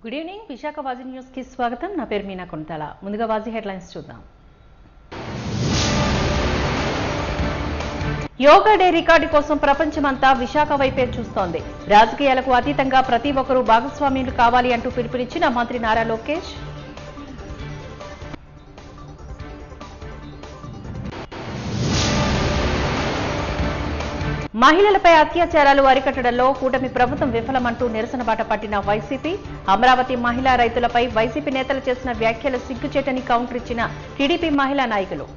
Good evening Visakha వాజీ news కి స్వాగతం. నా పేరు మీనా కొంతల. ముందుగా వాజీ హెడ్లైన్స్ చూద్దాం. యోగా డే రికార్డు కోసం ప్రపంచమంతా విశాఖ వైపే చూస్తోంది. రాజకీయాలకు అతీతంగా ప్రతి ఒక్కరూ భాగస్వామ్యులు కావాలి అంటూ పిలుపునిచ్చిన మంత్రి నారా లోకేష్. మహిళలపై అత్యాచారాలు అరికట్టడంలో కూటమి ప్రభుత్వం విఫలమంటూ నిరసన బాట పట్టిన వైసీపీ. అమరావతి మహిళా రైతులపై వైసీపీ నేతలు చేసిన వ్యాఖ్యలు సిగ్గుచేటని కౌంటర్ ఇచ్చిన టీడీపీ మహిళా నాయకులు.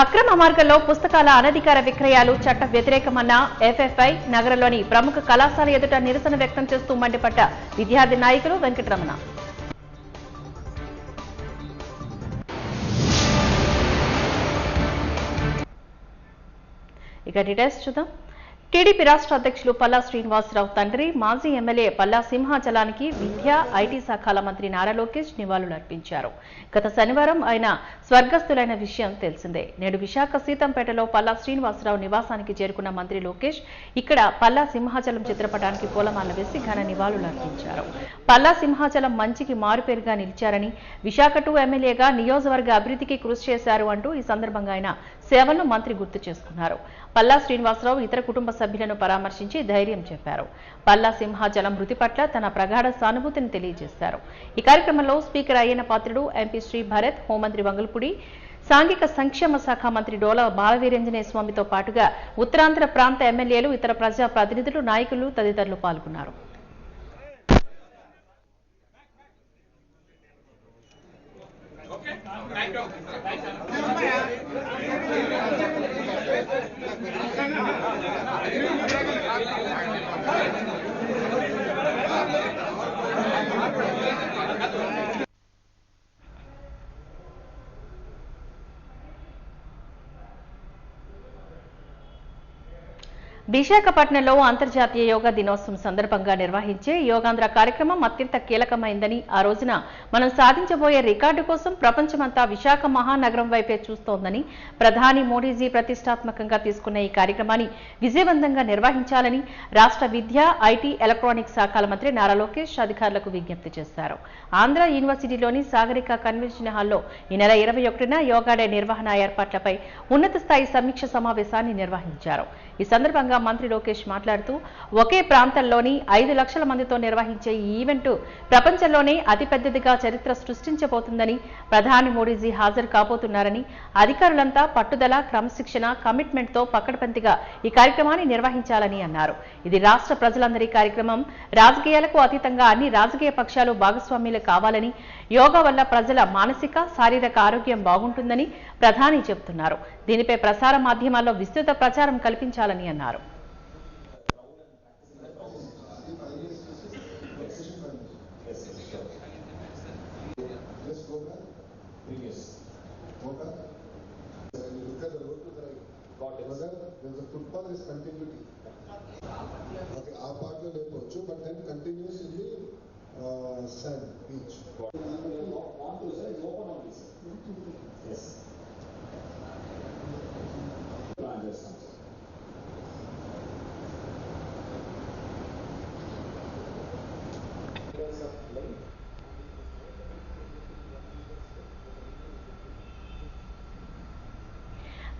అక్రమ మార్గంలో పుస్తకాల అనధికార విక్రయాలు చట్ట వ్యతిరేకమన్న ఎఫ్ఎఫ్ఐ. నగరంలోని ప్రముఖ కళాశాల ఎదుట నిరసన వ్యక్తం చేస్తూ మండిపడ్డ విద్యార్థి నాయకులు వెంకటరమణ. ఇక డీటెయిల్స్ చూద్దాం. టీడీపీ రాష్ట్ర అధ్యక్షులు పల్లా శ్రీనివాసరావు తండ్రి మాజీ ఎమ్మెల్యే పల్లా సింహాచలానికి విద్యా ఐటీ శాఖల మంత్రి నారా లోకేష్ నివాళులర్పించారు. గత శనివారం ఆయన స్వర్గస్థులైన విషయం తెలిసిందే. నేడు విశాఖ సీతంపేటలో పల్లా శ్రీనివాసరావు నివాసానికి చేరుకున్న మంత్రి లోకేష్ ఇక్కడ పల్లా సింహాచలం చిత్రపటానికి పూలమాల వేసి ఘన నివాళులర్పించారు. పల్లా సింహాచలం మంచికి మారుపేరుగా నిలిచారని, విశాఖ 2 ఎమ్మెల్యేగా నియోజకవర్గ అభివృద్ధికి కృషి చేశారు అంటూ ఈ సందర్భంగా ఆయన సేవలను మంత్రి గుర్తు చేసుకున్నారు. పల్లా శ్రీనివాసరావు ఇతర కుటుంబ సభ్యులను పరామర్శించి ధైర్యం చెప్పారు. పల్లా సింహాచలం మృతి పట్ల తన ప్రగాఢ సానుభూతిని తెలియజేశారు. ఈ కార్యక్రమంలో స్పీకర్ అయ్యన్న పాత్రుడు, ఎంపీ శ్రీ భరత్, హోంమంత్రి వంగల్పూడి, సాంఘిక సంక్షేమ శాఖ మంత్రి డోలా బాలవీరంజనేయ స్వామితో పాటుగా ఉత్తరాంధ్ర ప్రాంత ఎమ్మెల్యేలు, ఇతర ప్రజా ప్రతినిధులు, నాయకులు తదితరులు పాల్గొన్నారు. విశాఖపట్నంలో అంతర్జాతీయ యోగా దినోత్సవం సందర్భంగా నిర్వహించే యోగాంధ్ర కార్యక్రమం అత్యంత కీలకమైందని, ఆ రోజున మనం సాధించబోయే రికార్డు కోసం ప్రపంచమంతా విశాఖ మహానగరం వైపే చూస్తోందని ప్రధాని మోడీజీ ప్రతిష్టాత్మకంగా తీసుకున్న ఈ కార్యక్రమాన్ని విజయవంతంగా నిర్వహించాలని రాష్ట్ర విద్యా, ఐటీ, ఎలక్ట్రానిక్స్ శాఖల మంత్రి నారా లోకేష్ అధికారులకు విజ్ఞప్తి చేశారు. ఆంధ్ర యూనివర్సిటీలోని సాగరిక కన్వెన్షన్ హాల్లో ఈ నెల 21న యోగా డే నిర్వహణ ఏర్పాట్లపై ఉన్నత స్థాయి సమీక్ష సమావేశాన్ని నిర్వహించారు. ఈ సందర్భంగా మంత్రి లోకేష్ మాట్లాడుతూ ఒకే ప్రాంతంలోని 5 లక్షల మందితో నిర్వహించే ఈ ఈవెంట్ ప్రపంచంలోనే అతిపెద్దదిగా చరిత్ర సృష్టించబోతుందని, ప్రధాని మోడీజీ హాజరు కాబోతున్నారని, అధికారులంతా పట్టుదల, క్రమశిక్షణ, కమిట్మెంట్ తో పకడ్బందీగా ఈ కార్యక్రమాన్ని నిర్వహించాలని అన్నారు. ఇది రాష్ట్ర ప్రజలందరి కార్యక్రమం. రాజకీయాలకు అతీతంగా అన్ని రాజకీయ పక్షాలు భాగస్వామ్యులు కావాలని, యోగా వల్ల ప్రజల మానసిక, శారీరక ఆరోగ్యం బాగుంటుందని ప్రధాని చెబుతున్నారు. దీనిపై ప్రసార మాధ్యమాల్లో విస్తృత ప్రచారం కల్పించాలని అన్నారు.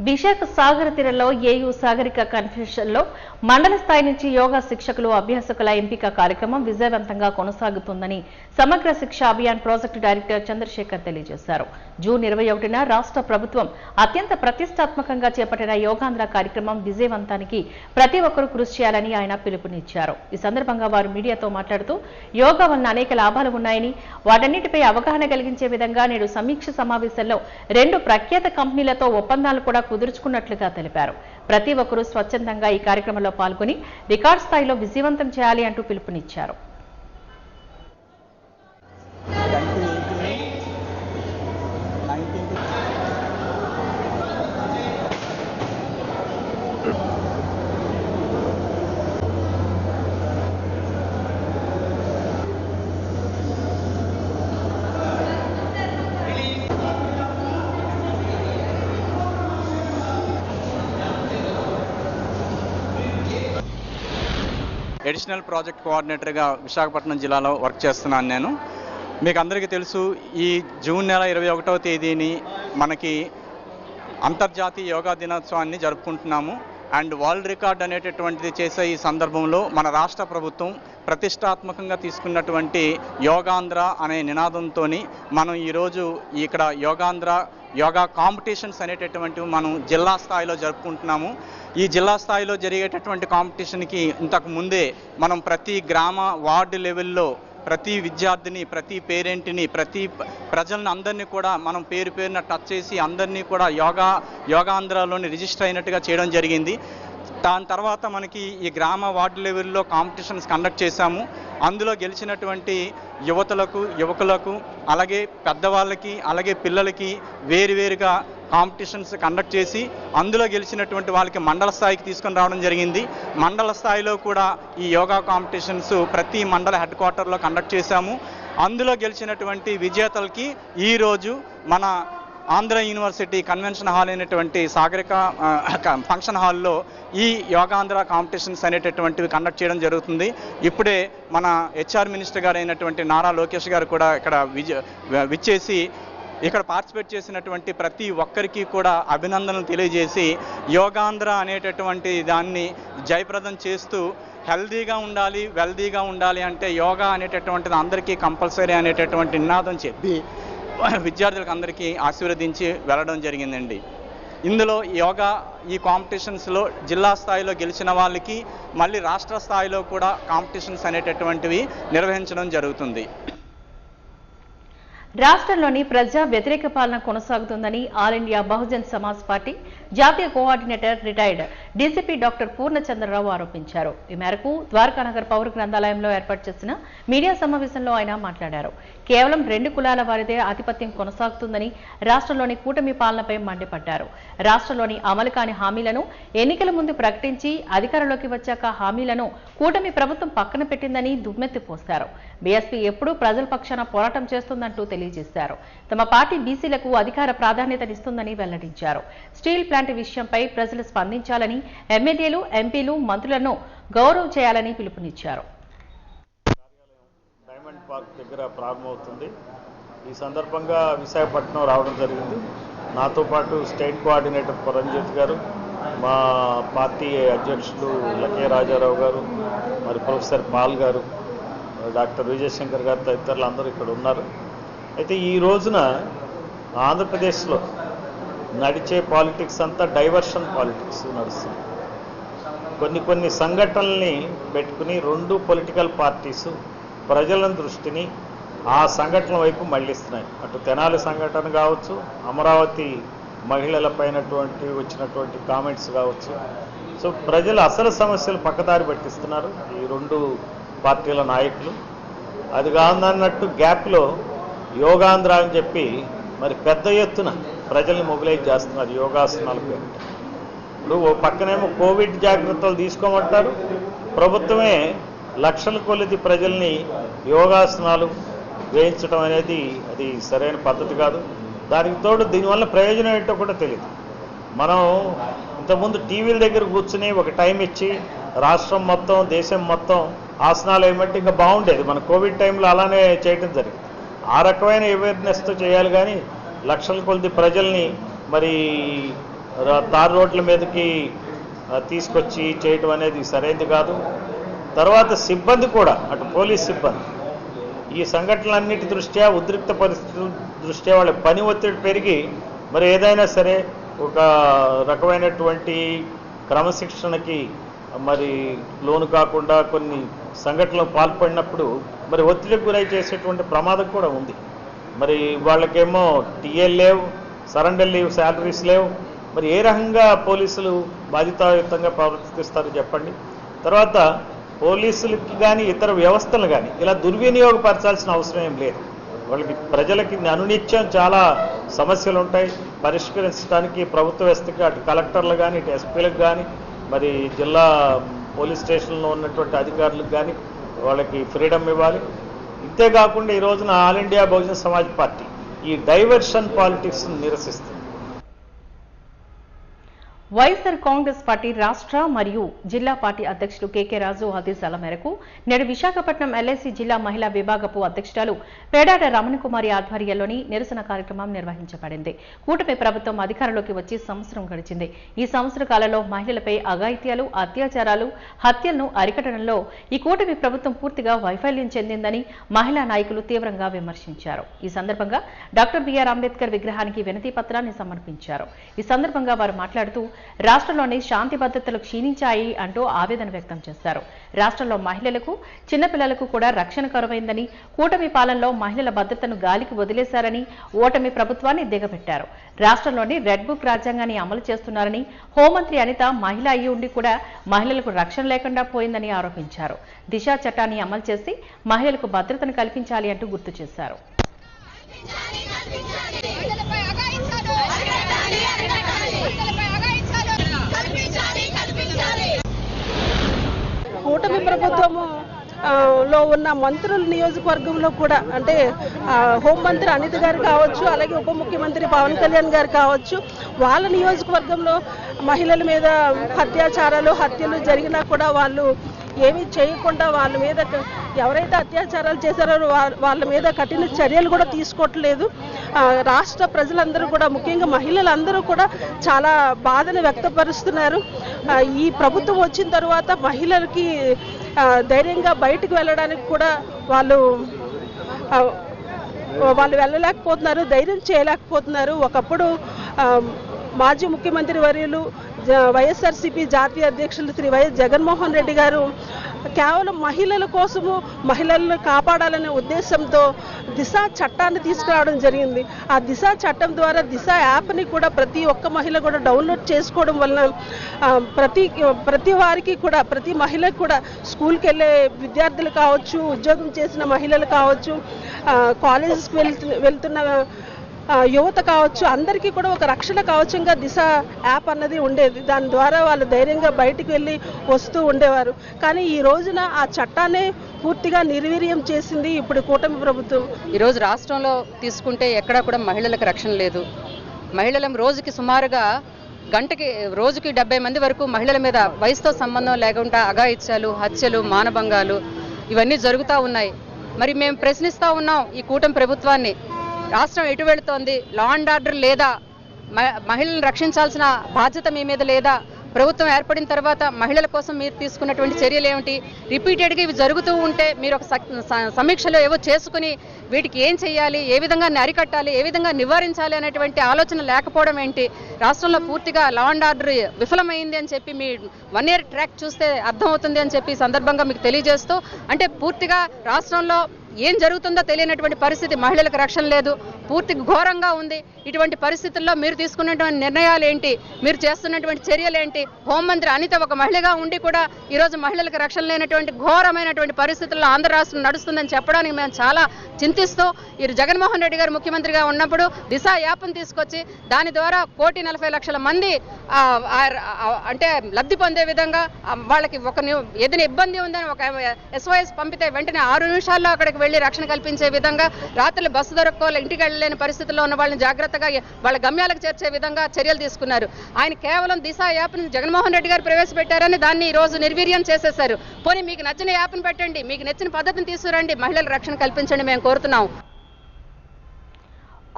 విశాఖ సాగర తీరంలో ఏయూ సాగరిక కన్వెన్షన్లో మండల స్థాయి నుంచి యోగా శిక్షకులు, అభ్యాసకుల ఎంపిక కార్యక్రమం విజయవంతంగా కొనసాగుతుందని సమగ్ర శిక్ష అభియాన్ ప్రాజెక్టు డైరెక్టర్ చంద్రశేఖర్ తెలియజేశారు. జూన్ 21న రాష్ట్ర ప్రభుత్వం అత్యంత ప్రతిష్టాత్మకంగా చేపట్టిన యోగాంధ్ర కార్యక్రమం విజయవంతానికి ప్రతి ఒక్కరూ కృషి చేయాలని ఆయన పిలుపునిచ్చారు. ఈ సందర్భంగా వారు మీడియాతో మాట్లాడుతూ యోగా వలన అనేక లాభాలు ఉన్నాయని, వాటన్నిటిపై అవగాహన కలిగించే విధంగా నేడు సమీక్ష సమావేశంలో 2 ప్రఖ్యాత కంపెనీలతో ఒప్పందాలు కూడా కుదుర్చుకున్నట్లుగా తెలిపారు. ప్రతి ఒక్కరూ స్వచ్ఛందంగా ఈ కార్యక్రమంలో పాల్గొని రికార్డు స్థాయిలో విజయవంతం చేయాలి అంటూ పిలుపునిచ్చారు. అడిషనల్ ప్రాజెక్ట్ కోఆర్డినేటర్గా విశాఖపట్నం జిల్లాలో వర్క్ చేస్తున్నాను నేను. మీకు అందరికీ తెలుసు, ఈ జూన్ నెల 21వ తేదీని మనకి అంతర్జాతీయ యోగా దినోత్సవాన్ని జరుపుకుంటున్నాము. అండ్ వరల్డ్ రికార్డ్ అనేటటువంటిది చేసే ఈ సందర్భంలో మన రాష్ట్ర ప్రభుత్వం ప్రతిష్టాత్మకంగా తీసుకున్నటువంటి యోగాంధ్ర అనే నినాదంతో మనం ఈరోజు ఇక్కడ యోగా కాంపిటీషన్స్ అనేటటువంటివి మనం జిల్లా స్థాయిలో జరుపుకుంటున్నాము. ఈ జిల్లా స్థాయిలో జరిగేటటువంటి కాంపిటీషన్కి ఇంతకు ముందే మనం ప్రతి గ్రామ వార్డు లెవెల్లో ప్రతి విద్యార్థిని, ప్రతి పేరెంట్ని, ప్రతి ప్రజలను అందరినీ కూడా మనం పేరు పేరున టచ్ చేసి అందరినీ కూడా యోగాంధ్రలోని రిజిస్టర్ అయినట్టుగా చేయడం జరిగింది. దాని తర్వాత మనకి ఈ గ్రామ వార్డు లెవెల్లో కాంపిటీషన్స్ కండక్ట్ చేశాము. అందులో గెలిచినటువంటి యువకులకు అలాగే పెద్దవాళ్ళకి అలాగే పిల్లలకి వేరువేరుగా కాంపిటీషన్స్ కండక్ట్ చేసి అందులో గెలిచినటువంటి వాళ్ళకి మండల స్థాయికి తీసుకొని రావడం జరిగింది. మండల స్థాయిలో కూడా ఈ యోగా కాంపిటీషన్స్ ప్రతి మండల హెడ్ క్వార్టర్లో కండక్ట్ చేశాము. అందులో గెలిచినటువంటి విజేతలకి ఈరోజు మన ఆంధ్ర యూనివర్సిటీ కన్వెన్షన్ హాల్ అయినటువంటి సాగరిక ఫంక్షన్ హాల్లో ఈ యోగాంధ్ర కాంపిటీషన్స్ అనేటటువంటివి కండక్ట్ చేయడం జరుగుతుంది. ఇప్పుడే మన హెచ్ఆర్ మినిస్టర్ గారు అయినటువంటి నారా లోకేష్ గారు కూడా ఇక్కడ విచ్చేసి ఇక్కడ పార్టిసిపేట్ చేసినటువంటి ప్రతి ఒక్కరికి కూడా అభినందనలు తెలియజేసి యోగాంధ్ర అనేటటువంటి దాన్ని జయప్రదం చేస్తూ హెల్దీగా ఉండాలి, వెల్దీగా ఉండాలి అంటే యోగా అనేటటువంటిది అందరికీ కంపల్సరీ అనేటటువంటి నినాదం చెప్పి విద్యార్థులకు అందరికీ ఆశీర్వదించి వెళ్ళడం జరిగిందండి. ఇందులో ఈ కాంపిటీషన్స్లో జిల్లా స్థాయిలో గెలిచిన వాళ్ళకి మళ్ళీ రాష్ట్ర స్థాయిలో కూడా కాంపిటీషన్స్ అనేటటువంటివి నిర్వహించడం జరుగుతుంది. రాష్ట్రంలోని ప్రజా వ్యతిరేక పాలన కొనసాగుతుందని all India Bahujan Samaj party జాతీయ coordinator retired DCP doctor Purnachandrarao ఆరోపించారు. ఈ మేరకు ద్వారకానగర్ పౌర గ్రంథాలయంలో ఏర్పాటు చేసిన మీడియా సమావేశంలో ఆయన మాట్లాడారు. కేవలం 2 కులాల వారిదే ఆధిపత్యం కొనసాగుతుందని రాష్ట్రంలోని కూటమి పాలనపై మండిపడ్డారు. రాష్ట్రంలోని అమలు కాని హామీలను ఎన్నికల ముందు ప్రకటించి అధికారంలోకి వచ్చాక హామీలను కూటమి ప్రభుత్వం పక్కన పెట్టిందని దుమ్మెత్తిపోశారు. బీఎస్పీ ఎప్పుడూ ప్రజల పక్షాన పోరాటం చేస్తుందంటూ తెలియజేశారు. తమ పార్టీ బీసీలకు అధికార ప్రాధాన్యతనిస్తుందని వెల్లడించారు. స్టీల్ ప్లాంట్ విషయంపై ప్రజలు స్పందించాలని, ఎమ్మెల్యేలు, ఎంపీలు, మంత్రులను గౌరవం చేయాలని పిలుపునిచ్చారు. డైమండ్ పార్క్ దగ్గర ప్రారంభమవుతుంది. ఈ సందర్భంగా విశాఖపట్నం రావడం జరిగింది. నాతో పాటు స్టేట్ కోఆర్డినేటర్ పరంజ్యోతి గారు, మా పార్టీ అధ్యక్షులు లకే రాజారావు గారు, మరి ప్రొఫెసర్ పాల్ గారు, డాక్టర్ విజయశంకర్ గారు తదితరులు అందరూ ఇక్కడ ఉన్నారు. అయితే ఈ రోజున ఆంధ్రప్రదేశ్లో నడిచే పాలిటిక్స్ అంతా డైవర్షన్ పాలిటిక్స్ నడుస్తుంది. కొన్ని సంఘటనల్ని పెట్టుకుని 2 పొలిటికల్ పార్టీసు ప్రజల దృష్టిని ఆ సంఘటనల వైపు మళ్లిస్తున్నాయి. అటు తెనాలి సంఘటన కావచ్చు, అమరావతి మహిళలపైనటువంటి వచ్చినటువంటి కామెంట్స్ కావచ్చు. సో ప్రజలు అసలు సమస్యలు పక్కదారి పట్టిస్తున్నారు ఈ 2 పార్టీల నాయకులు. అది కాదన్నట్టు గ్యాప్లో యోగాంధ్ర అని చెప్పి మరి పెద్ద ఎత్తున ప్రజల్ని మొబిలైజ్ చేస్తున్నారు యోగాసనాల పేరు. ఇప్పుడు ఓ పక్కనేమో కోవిడ్ జాగ్రత్తలు తీసుకోమంటారు, ప్రభుత్వమే లక్షల కొలది ప్రజల్ని యోగాసనాలు వేయించడం అనేది అది సరైన పద్ధతి కాదు. దానికి తోడు దీనివల్ల ప్రయోజనం ఏంటో కూడా తెలియదు. మనం ఇంతకుముందు టీవీల దగ్గర కూర్చుని ఒక టైం ఇచ్చి రాష్ట్రం మొత్తం, దేశం మొత్తం ఆసనాలు వేయమంటే ఇంకా బాగుండేది. మన కోవిడ్ టైంలో అలానే చేయడం జరిగింది. ఆ రకమైన అవేర్నెస్తో చేయాలి. కానీ లక్షల కొద్ది ప్రజల్ని మరి తార్ రోడ్ల మీదకి తీసుకొచ్చి చేయటం అనేది సరైనది కాదు. తర్వాత సిబ్బంది కూడా, అటు పోలీస్ సిబ్బంది ఈ సంఘటనలన్నిటి దృష్ట్యా, ఉద్రిక్త పరిస్థితుల దృష్ట్యా వాళ్ళ పని ఒత్తిడి పెరిగి మరి ఏదైనా సరే ఒక రకమైనటువంటి క్రమశిక్షణకి మరి లోను కాకుండా కొన్ని సంఘటనలు పాల్పడినప్పుడు మరి ఒత్తిడికి గురై చేసేటువంటి ప్రమాదం కూడా ఉంది. మరి వాళ్ళకేమో టీఎల్ లేవు, సరెండర్ లీవ్ శాలరీస్ లేవు. మరి ఏ రకంగా పోలీసులు బాధ్యతాయుతంగా ప్రవర్తిస్తారు చెప్పండి. తర్వాత పోలీసులకి కానీ ఇతర వ్యవస్థలు కానీ ఇలా దుర్వినియోగపరచాల్సిన అవసరం ఏం లేదు. వాళ్ళకి ప్రజలకి అనునిత్యం చాలా సమస్యలు ఉంటాయి. పరిష్కరించడానికి ప్రభుత్వ వ్యవస్థకి అటు కలెక్టర్లు కానీ, ఇటు ఎస్పీలకు కానీ, మరి జిల్లా పోలీస్ స్టేషన్లో ఉన్నటువంటి అధికారులకు కానీ వాళ్ళకి ఫ్రీడమ్ ఇవ్వాలి. ఇంతేకాకుండా ఈ రోజున all India Bahujan Samaj party ఈ డైవర్షన్ పాలిటిక్స్ని నిరసిస్తుంది. వైఎస్ఆర్ కాంగ్రెస్ పార్టీ రాష్ట్ర మరియు జిల్లా పార్టీ అధ్యక్షులు కేకే రాజు ఆదేశాల మేరకు నేడు విశాఖపట్నం ఎల్ఐసి జిల్లా మహిళా విభాగపు అధ్యక్షురాలు పేడాడ రమణకుమారి ఆధ్వర్యంలోని నిరసన కార్యక్రమం నిర్వహించబడింది. కూటమి ప్రభుత్వం అధికారంలోకి వచ్చి సంవత్సరం గడిచింది. ఈ సంవత్సర కాలంలో మహిళలపై అఘాయిత్యాలు, అత్యాచారాలు, హత్యలను అరికట్టడంలో ఈ కూటమి ప్రభుత్వం పూర్తిగా వైఫల్యం చెందిందని మహిళా నాయకులు తీవ్రంగా విమర్శించారు. ఈ సందర్భంగా డాక్టర్ బిఆర్ అంబేద్కర్ విగ్రహానికి వినతి పత్రాన్ని సమర్పించారు. ఈ సందర్భంగా వారు మాట్లాడుతూ రాష్ట్రంలోని శాంతి భద్రతలు క్షీణించాయి అంటూ ఆవేదన వ్యక్తం చేశారు. రాష్ట్రంలో మహిళలకు, చిన్నపిల్లలకు కూడా రక్షణ కరువైందని, కూటమి పాలనలో మహిళల భద్రతను గాలికి వదిలేశారని ఓటమి ప్రభుత్వాన్ని దిగబెట్టారు. రాష్ట్రంలోని రెడ్ బుక్ రాజ్యాంగాన్ని అమలు చేస్తున్నారని, హోంమంత్రి అనిత మహిళ అయి ఉండి కూడా మహిళలకు రక్షణ లేకుండా పోయిందని ఆరోపించారు. దిశ చట్టాన్ని అమలు చేసి మహిళలకు భద్రతను కల్పించాలి అంటూ గుర్తు చేశారు. కూటమి ప్రభుత్వము లో ఉన్న మంత్రుల నియోజకవర్గంలో కూడా అంటే హోంమంత్రి అనిత గారు కావచ్చు, అలాగే ఉప ముఖ్యమంత్రి పవన్ కళ్యాణ్ గారు కావచ్చు, వాళ్ళ నియోజకవర్గంలో మహిళల మీద హత్యలు జరిగినా కూడా వాళ్ళు ఏమీ చేయకుండా వాళ్ళ మీద ఎవరైతే అత్యాచారాలు చేశారో వాళ్ళ మీద కఠిన చర్యలు కూడా తీసుకోవట్లేదు. రాష్ట్ర ప్రజలందరూ కూడా, ముఖ్యంగా మహిళలందరూ కూడా చాలా బాధను వ్యక్తపరుస్తున్నారు. ఈ ప్రభుత్వం వచ్చిన తర్వాత మహిళలకి ధైర్యంగా బయటకు వెళ్ళడానికి కూడా వాళ్ళు వెళ్ళలేకపోతున్నారు, ధైర్యం చేయలేకపోతున్నారు. ఒకప్పుడు మాజీ ముఖ్యమంత్రి వర్యులు వైఎస్ఆర్సీపీ జాతీయ అధ్యక్షులు శ్రీ వైఎస్ జగన్మోహన్ రెడ్డి గారు కేవలం మహిళల కోసము, మహిళలను కాపాడాలనే ఉద్దేశంతో దిశ చట్టాన్ని తీసుకురావడం జరిగింది. ఆ దిశ చట్టం ద్వారా దిశ యాప్ని కూడా ప్రతి ఒక్క మహిళ కూడా డౌన్లోడ్ చేసుకోవడం వలన ప్రతి వారికి కూడా, ప్రతి మహిళకు కూడా, స్కూల్కి వెళ్ళే విద్యార్థులు కావచ్చు, ఉద్యోగం చేసిన మహిళలు కావచ్చు, కాలేజెస్కి వెళ్తున్న యువత కావచ్చు, అందరికీ కూడా ఒక రక్షణ కవచంగా దిశ యాప్ అన్నది ఉండేది. దాని ద్వారా వాళ్ళు ధైర్యంగా బయటికి వెళ్ళి వస్తూ ఉండేవారు. కానీ ఈ రోజున ఆ చట్టాన్ని పూర్తిగా నిర్వీర్యం చేసింది ఇప్పుడు కూటమి ప్రభుత్వం. ఈరోజు రాష్ట్రంలో తీసుకుంటే ఎక్కడా కూడా మహిళలకు రక్షణ లేదు. మహిళల రోజుకి సుమారుగా రోజుకి 70 మంది వరకు మహిళల మీద వయసుతో సంబంధం లేకుండా అఘాయిత్యాలు, హత్యలు, మానభంగాలు ఇవన్నీ జరుగుతూ ఉన్నాయి. మరి మేము ప్రశ్నిస్తూ ఉన్నాం ఈ కూటమి ప్రభుత్వాన్ని, రాష్ట్రం ఎటు వెళుతోంది? లా అండ్ ఆర్డర్ లేదా? మహిళలను రక్షించాల్సిన బాధ్యత మీ మీద లేదా? ప్రభుత్వం ఏర్పడిన తర్వాత మహిళల కోసం మీరు తీసుకున్నటువంటి చర్యలు ఏమిటి? రిపీటెడ్గా ఇవి జరుగుతూ ఉంటే మీరు ఒక సమీక్షలో ఏవో చేసుకుని వీటికి ఏం చేయాలి, ఏ విధంగా అరికట్టాలి, ఏ విధంగా నివారించాలి అనేటువంటి ఆలోచన లేకపోవడం ఏంటి? రాష్ట్రంలో పూర్తిగా లా అండ్ ఆర్డర్ విఫలమైంది అని చెప్పి మీ 1 year ట్రాక్ చూస్తే అర్థమవుతుంది అని చెప్పి ఈ సందర్భంగా మీకు తెలియజేస్తూ, అంటే పూర్తిగా రాష్ట్రంలో ఏం జరుగుతుందో తెలియనటువంటి పరిస్థితి, మహిళలకు రక్షణ లేదు, పూర్తి ఘోరంగా ఉంది. ఇటువంటి పరిస్థితుల్లో మీరు తీసుకున్నటువంటి నిర్ణయాలు ఏంటి, మీరు చేస్తున్నటువంటి చర్యలు ఏంటి? హోంమంత్రి అనిత ఒక మహిళగా ఉండి కూడా ఈరోజు మహిళలకు రక్షణ లేనటువంటి ఘోరమైనటువంటి పరిస్థితుల్లో ఆంధ్ర రాష్ట్రం నడుస్తుందని చెప్పడానికి మేము చాలా చింతిస్తూ, ఈ జగన్మోహన్ రెడ్డి గారు ముఖ్యమంత్రిగా ఉన్నప్పుడు దిశ యాప్ను తీసుకొచ్చి దాని ద్వారా 1,40,00,000 మంది అంటే లబ్ధి పొందే విధంగా వాళ్ళకి ఏదైనా ఇబ్బంది ఉందని ఒక SOS పంపితే వెంటనే 6 నిమిషాల్లో అక్కడికి వెళ్లి రక్షణ కల్పించే విధంగా, రాత్రులు బస్సు దొరక్కోవాలి, ఇంటికి వెళ్ళలేని పరిస్థితుల్లో ఉన్న వాళ్ళని జాగ్రత్తగా వాళ్ళ గమ్యాలకు చేర్చే విధంగా చర్యలు తీసుకున్నారు. ఆయన కేవలం దిశ యాప్ను జగన్మోహన్ రెడ్డి గారు ప్రవేశపెట్టారని దాన్ని ఈ రోజు నిర్వీర్యం చేసేశారు. పోనీ మీకు నచ్చిన యాప్ను పెట్టండి, మీకు నచ్చిన పద్ధతిని తీసుకురండి, మహిళలకు రక్షణ కల్పించండి మేము కోరుతున్నాం.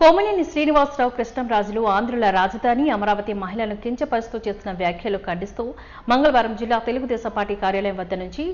కోమలిని శ్రీనివాసరావు, కృష్ణంరాజులు ఆంధ్రుల రాజధాని అమరావతి మహిళలను కించపరుస్తూ చేసిన వ్యాఖ్యలు ఖండిస్తూ మంగళవారం జిల్లా తెలుగుదేశం పార్టీ కార్యాలయం వద్ద నుంచి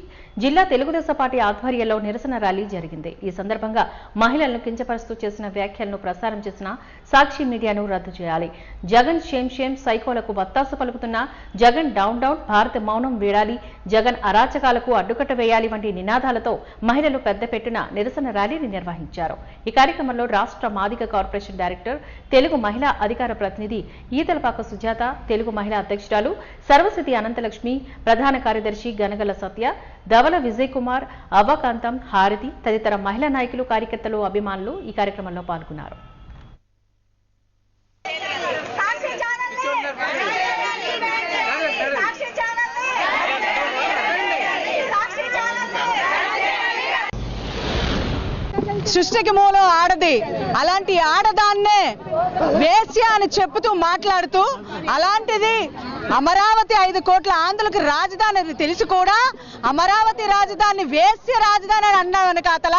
జిల్లా తెలుగుదేశం పార్టీ ఆధ్వర్యంలో నిరసన ర్యాలీ జరిగింది. ఈ సందర్భంగా మహిళలను కించపరుస్తూ చేసిన వ్యాఖ్యలను ప్రసారం చేసిన సాక్షి మీడియాను రద్దు చేయాలి, జగన్ షేమ్ సైకోలకు వత్తాసు పలుకుతున్న జగన్ డౌన్, భారత మౌనం వీడాలి, జగన్ అరాచకాలకు అడ్డుకట్ట వేయాలి వంటి నినాదాలతో మహిళలు పెద్దపెట్టున నిరసన ర్యాలీని నిర్వహించారు. ఈ కార్యక్రమంలో రాష్ట్ర మాదిగ కార్పొరేషన్ డైరెక్టర్, తెలుగు మహిళా అధికార ప్రతినిధి ఈతలపాక సుజాత, తెలుగు మహిళా అధ్యక్షురాలు సర్వసిద్ధి అనంతలక్ష్మి, ప్రధాన కార్యదర్శి గనగల సత్య, ధవల విజయ్ కుమార్, అవ్వకాంతం, హారతి తదితర మహిళా నాయకులు, కార్యకర్తలు, అభిమానులు ఈ కార్యక్రమంలో పాల్గొన్నారు. సృష్టికి మూలం ఆడది, అలాంటి ఆడదాన్నే వేశ్య అని చెప్తూ మాట్లాడుతూ, అలాంటిది అమరావతి 5 కోట్ల ఆంధ్రులకు రాజధాని అని తెలిసి కూడా అమరావతి రాజధాని వేశ్య రాజధాని అని అన్న వెనకాతల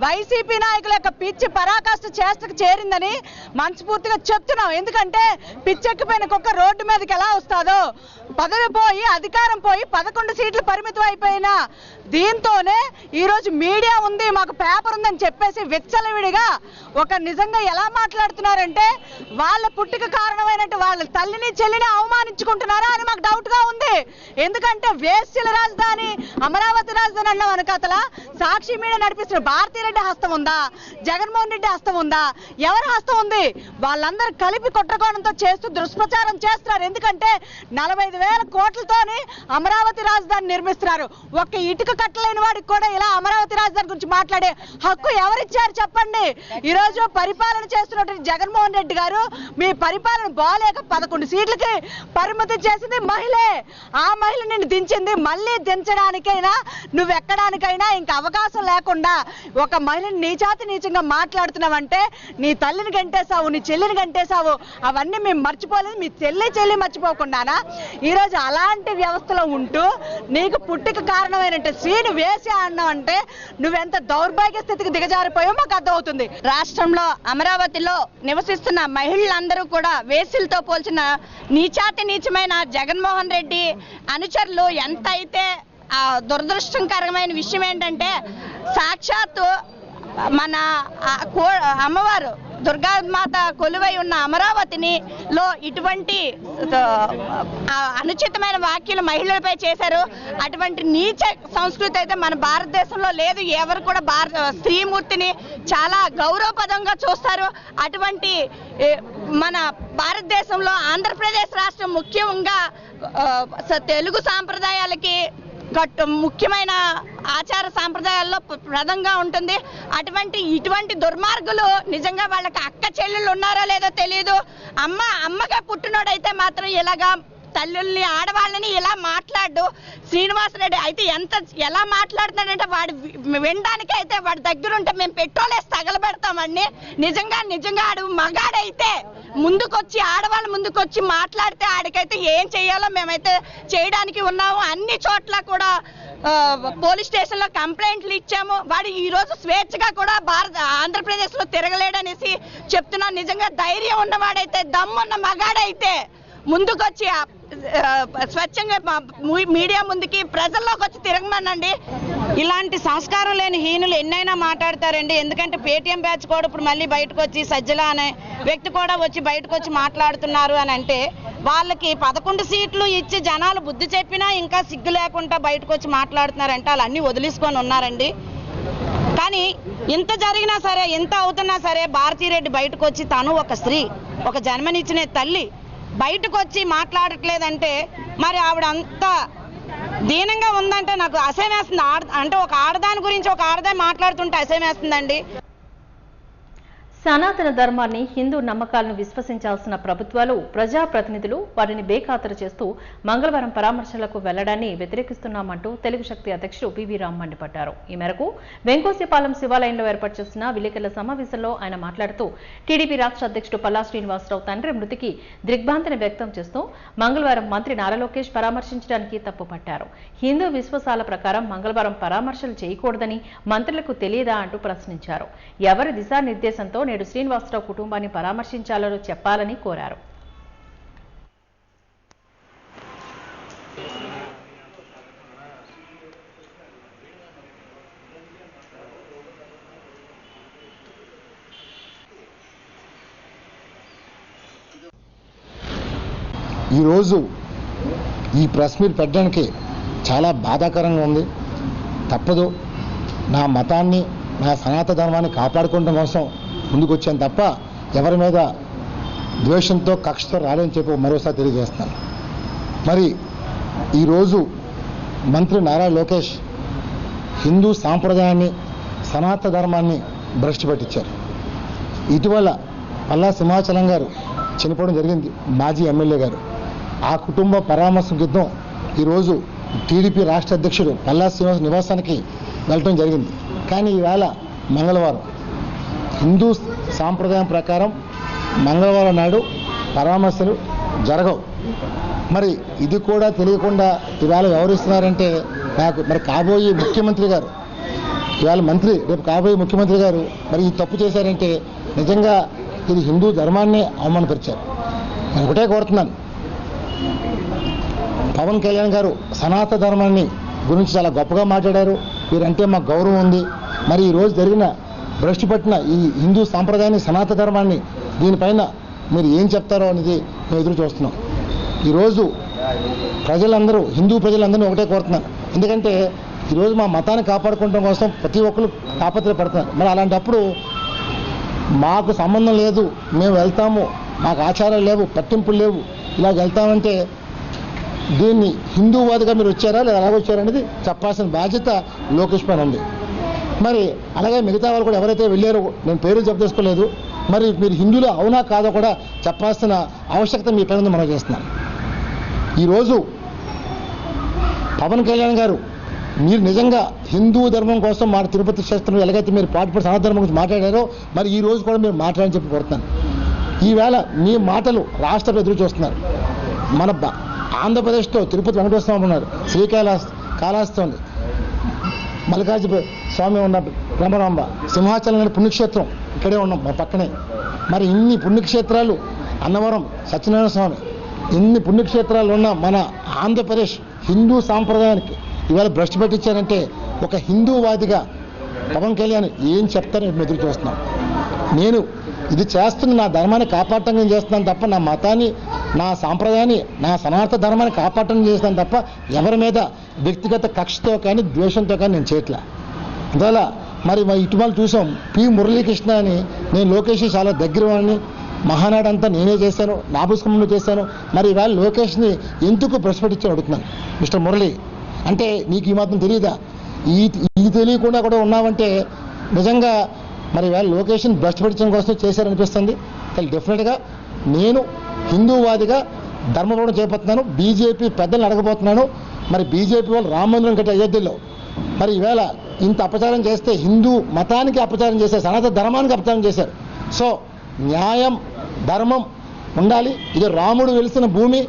వైసీపీ నాయకుల యొక్క పిచ్చి పరాకాష్ఠ చేష్టకు చేరిందని మనస్ఫూర్తిగా చెప్తున్నాం. ఎందుకంటే పిచ్చెక్కిపోయిన కుక్క రోడ్డు మీదకి ఎలా వస్తుందో, పదవి పోయి అధికారం పోయి 11 సీట్లు పరిమితం అయిపోయిన దీంతోనే ఈరోజు మీడియా ఉంది, మాకు పేపర్ ఉందని చెప్పేసి విచ్చలవిడిగా ఒక నిజంగా ఎలా మాట్లాడుతున్నారంటే వాళ్ళ పుట్టుక కారణమైనట్టు వాళ్ళ తల్లిని చెల్లిని అవమానించుకుంటున్నారా అని మాకు డౌట్ గా ఉంది. ఎందుకంటే వేశ్యల రాజధాని అమరావతి రాజధాని అన్న వెనకాతల సాక్షి మీడియా నడిపిస్తున్న భారతీరెడ్డి హస్తం ఉందా, జగన్మోహన్ రెడ్డి హస్తం ఉందా, ఎవరి హస్తం ఉంది? వాళ్ళందరూ కలిపి కుట్రకోణంతో చేస్తూ దుష్ప్రచారం చేస్తున్నారు. ఎందుకంటే 45,000 కోట్లతోని అమరావతి రాజధాని నిర్మిస్తున్నారు. ఒక్క ఇటుక కట్టలేని వాడికి కూడా ఇలా అమరావతి రాజధాని గురించి మాట్లాడే హక్కు ఎవరిచ్చారు చెప్పండి? ఈరోజు పరిపాలన చేస్తున్నటువంటి జగన్మోహన్ రెడ్డి గారు మీ పరిపాలన బాలేక 11 సీట్లకి పరిమితి చేసింది మహిళే. ఆ మహిళ నిన్ను దించింది. మళ్ళీ దించడానికైనా నువ్వు ఎక్కడానికైనా ఇంకా అవకాశం లేకుండా ఒక మహిళని నీచాతి నీచంగా మాట్లాడుతున్నావంటే నీ తల్లిని గంటేసావు, నీ చెల్లిని గంటేసావు. అవన్నీ మేము మర్చిపోలేదు, మీ చెల్లి మర్చిపోకుండానా? ఈరోజు అలాంటి వ్యవస్థలో ఉంటూ నీకు పుట్టుక కారణమైనట్టు శ్రీను వేసి అన్నావంటే నువ్వెంత దౌర్భాగ్య స్థితికి దిగజారిపోయో మాకు అర్థమవుతుంది. రాష్ట్రంలో అమరావతిలో నివసిస్తున్న మహిళలందరూ కూడా వేసులతో పోల్చిన నీచమైన జగన్మోహన్ రెడ్డి అనుచరులు ఎంతైతే దురదృష్టకరమైన విషయం ఏంటంటే సాక్షాత్తు మన అమ్మవారు దుర్గామాత కొలువై ఉన్న అమరావతిని లో ఇటువంటి అనుచితమైన వ్యాఖ్యలు మహిళలపై చేశారు. అటువంటి నీచ సంస్కృతి అయితే మన భారతదేశంలో లేదు. ఎవరు కూడా స్త్రీమూర్తిని చాలా గౌరవపదంగా చూస్తారు. అటువంటి మన భారతదేశంలో ఆంధ్రప్రదేశ్ రాష్ట్రం ముఖ్యంగా తెలుగు సాంప్రదాయాలకి ముఖ్యమైన ఆచార సాంప్రదాయాల్లో ప్రధానంగా ఉంటుంది. ఇటువంటి దుర్మార్గులు నిజంగా వాళ్ళకి అక్క చెల్లెళ్ళు ఉన్నారో లేదో తెలియదు. అమ్మగా పుట్టినోడైతే మాత్రం ఇలాగా తల్లుల్ని ఆడవాళ్ళని ఇలా మాట్లాడు. శ్రీనివాసరెడ్డి అయితే ఎలా మాట్లాడుతున్నాడంటే వాడు వినడానికి అయితే వాడి దగ్గర ఉంటే మేము పెట్రోల్ వేసి తగలబెడతామండి. నిజంగా ఆడు మగాడైతే ముందుకొచ్చి ఆడవాళ్ళ ముందుకొచ్చి మాట్లాడితే ఆడికైతే ఏం చేయాలో మేమైతే చేయడానికి ఉన్నాము. అన్ని చోట్ల కూడా పోలీస్ స్టేషన్ లో కంప్లైంట్లు ఇచ్చాము. వాడు ఈ రోజు స్వేచ్ఛగా కూడా ఆంధ్రప్రదేశ్ లో తిరగలేడనేసి చెప్తున్నాను. నిజంగా ధైర్యం ఉన్నవాడైతే దమ్మున్న మగాడైతే ముందుకొచ్చి స్వచ్ఛంగా మీడియా ముందుకి ప్రజల్లోకి వచ్చి తిరగమనండి. ఇలాంటి సంస్కారం లేని హీనులు ఎన్నైనా మాట్లాడతారండి. ఎందుకంటే పేటీఎం బ్యాచ్ కూడా ఇప్పుడు మళ్ళీ బయటకు వచ్చి సజ్జల అనే వ్యక్తి కూడా వచ్చి బయటకు వచ్చి మాట్లాడుతున్నారు అని అంటే వాళ్ళకి 11 సీట్లు ఇచ్చి జనాలు బుద్ధి చెప్పినా ఇంకా సిగ్గు లేకుండా బయటకు వచ్చి మాట్లాడుతున్నారంటే వాళ్ళు అన్ని వదిలేసుకొని ఉన్నారండి. కానీ ఇంత జరిగినా సరే, ఎంత అవుతున్నా సరే భారతీరెడ్డి బయటకు వచ్చి తను ఒక స్త్రీ, ఒక జన్మనిచ్చిన తల్లి బయటకు వచ్చి మాట్లాడట్లేదంటే మరి ఆవిడ అంత దీనంగా ఉందంటే నాకు అసహ్యం వేస్తుంది. అంటే ఒక ఆడదాని గురించి ఒక ఆడదాని మాట్లాడుతుంటే అసహ్యం వేస్తుందండి. సనాతన ధర్మాన్ని, హిందూ నమ్మకాలను విశ్వసించాల్సిన ప్రభుత్వాలు, ప్రజాప్రతినిధులు వాటిని బేఖాతరు చేస్తూ మంగళవారం పరామర్శలకు వెళ్లడాన్ని వ్యతిరేకిస్తున్నామంటూ తెలుగు శక్తి అధ్యక్షుడు పివి రామ్ మండిపడ్డారు. ఈ మేరకు వెంకోసిపాలెం శివాలయంలో ఏర్పాటు చేసిన విలేకరుల సమావేశంలో ఆయన మాట్లాడుతూ టీడీపీ రాష్ట్ర అధ్యక్షుడు పల్లా శ్రీనివాసరావు తండ్రి మృతికి దిగ్భ్రాంతిని వ్యక్తం చేస్తూ మంగళవారం మంత్రి నారా లోకేష్ పరామర్శించడానికి తప్పుపట్టారు. హిందూ విశ్వాసాల ప్రకారం మంగళవారం పరామర్శలు చేయకూడదని మంత్రులకు తెలియదా అంటూ ప్రశ్నించారు. ఎవరి దిశానిర్దేశంతో నేడు శ్రీనివాసరావు కుటుంబాన్ని పరామర్శించాలో చెప్పాలని కోరారు. ఈరోజు ఈ ప్రెస్ మీట్ పెట్టడానికి చాలా బాధాకరంగా ఉంది. తప్పదు, నా మతాన్ని, నా సనాతన ధర్మాన్ని కాపాడుకోవడం కోసం ముందుకు వచ్చాను తప్ప ఎవరి మీద ద్వేషంతో కక్షతో రాలేని చెప్పి మరోసారి తెలియజేస్తున్నాను. మరి ఈరోజు మంత్రి నారా లోకేష్ హిందూ సాంప్రదాయాన్ని, సనాతన ధర్మాన్ని భ్రష్టు పట్టించారు. ఇటీవల పల్లా సింహాచలం గారు చనిపోవడం జరిగింది, మాజీ ఎమ్మెల్యే గారు. ఆ కుటుంబ పరామర్శం క్రితం ఈరోజు టీడీపీ రాష్ట్ర అధ్యక్షుడు పల్లా శ్రీనివాస నివాసానికి వెళ్ళటం జరిగింది. కానీ ఈవేళ మంగళవారం హిందూ సాంప్రదాయం ప్రకారం మంగళవారం నాడు పరామర్శలు జరగవు. మరి ఇది కూడా తెలియకుండా ఇవాళ వ్యవహరిస్తున్నారంటే నాకు మరి కాబోయే ముఖ్యమంత్రి గారు, ఇవాళ మంత్రి రేపు కాబోయే ముఖ్యమంత్రి గారు మరి ఈ తప్పు చేశారంటే నిజంగా ఇది హిందూ ధర్మాన్ని అవమానపరిచారు. నేను ఒకటే కోరుతున్నాను, పవన్ కళ్యాణ్ గారు సనాతన ధర్మాన్ని గురించి చాలా గొప్పగా మాట్లాడారు. వీరంటే మాకు గౌరవం ఉంది. మరి ఈరోజు జరిగిన భ్రష్టు పట్టిన ఈ హిందూ సాంప్రదాయాన్ని, సనాతన ధర్మాన్ని, దీనిపైన మీరు ఏం చెప్తారో అనేది మేము ఎదురు చూస్తున్నాం. ఈరోజు ప్రజలందరూ, హిందూ ప్రజలందరినీ ఒకటే కోరుతున్నాను. ఎందుకంటే ఈరోజు మా మతాన్ని కాపాడుకోవడం కోసం ప్రతి ఒక్కరు తాపత్రయపడుతున్నారు. మరి అలాంటప్పుడు మాకు సంబంధం లేదు, మేము వెళ్తాము, మాకు ఆచారాలు లేవు, పట్టింపులు లేవు, ఇలాగ వెళ్తామంటే దీన్ని హిందూవాదిగా మీరు వచ్చారా లేదా ఎలాగ వచ్చారనేది చెప్పాల్సిన బాధ్యత లోకేష్ పైన ఉంది. మరి అలాగే మిగతా వాళ్ళు కూడా ఎవరైతే వెళ్ళారో, నేను పేరు చెప్పదలుచుకోలేదు, మరి మీరు హిందువులు అవునా కాదో కూడా చెప్పాల్సిన ఆవశ్యకత మీ పైన మనం చేస్తున్నాను. ఈరోజు పవన్ కళ్యాణ్ గారు మీరు నిజంగా హిందూ ధర్మం కోసం మా తిరుపతి క్షేత్రం ఎలాగైతే మీరు పాటుపడి సనాతన ధర్మం గురించి మాట్లాడారో మరి ఈ రోజు కూడా మీరు మాట్లాడని చెప్పి కోరుతున్నాను. ఈవేళ మీ మాటలు రాష్ట్ర ఎదురు చూస్తున్నారు. మన ఆంధ్రప్రదేశ్లో తిరుపతి వెంకటేశ్వర స్వామి ఉన్నారు, శ్రీకాళహస్తి ఉంది, మల్లికార్జున స్వామి ఉన్న బ్రహ్మరాంబ, సింహాచలం అనే పుణ్యక్షేత్రం ఇక్కడే ఉన్నాం మా పక్కనే. మరి ఇన్ని పుణ్యక్షేత్రాలు, అన్నవరం సత్యనారాయణ స్వామి, ఇన్ని పుణ్యక్షేత్రాలు ఉన్న మన ఆంధ్రప్రదేశ్ హిందూ సాంప్రదాయానికి ఇవాళ భ్రష్టు పెట్టించారంటే ఒక హిందూవాదిగా పవన్ కళ్యాణ్ ఏం చెప్తారో మేము ఎదురు చూస్తున్నాం. నేను ఇది చేస్తున్న నా ధర్మాన్ని కాపాడటం నేను చేస్తున్నాను తప్ప, నా మతాన్ని, నా సాంప్రదాయాన్ని, నా సనాతన ధర్మాన్ని కాపాడటం చేస్తాను తప్ప ఎవరి మీద వ్యక్తిగత కక్షతో కానీ ద్వేషంతో కానీ నేను చేయట్లే. అందువల్ల మరి ఇటీవల చూసాం పి మురళీకృష్ణ అని, నేను లోకేష్ చాలా దగ్గర వాడిని, మహానాడు అంతా నేనే చేశాను, నా పుస్తకంలో చేశాను. మరి ఇవాళ లోకేష్ని ఎందుకు భ్రష్పట్టించి అడుగుతున్నాను. మిస్టర్ మురళి, అంటే నీకు ఈ మాత్రం తెలియదా? ఈ తెలియకుండా కూడా ఉన్నావంటే నిజంగా మరి ఇవాళ లోకేష్ని భ్రష్పట్టించడం కోసం చేశారనిపిస్తుంది. డెఫినెట్గా నేను హిందూవాదిగా ధర్మపోవడం చేపడుతున్నాను. బీజేపీ పెద్దలను అడగబోతున్నాను. మరి బీజేపీ వాళ్ళు రామ మందిరం కట్టే అయోధ్యలో మరి ఈవేళ ఇంత అపచారం చేస్తే హిందూ మతానికి అపచారం చేశారు, సనాతన ధర్మానికి అపచారం చేశారు. సో న్యాయం, ధర్మం ఉండాలి. ఇది రాముడు వెలిసిన భూమి.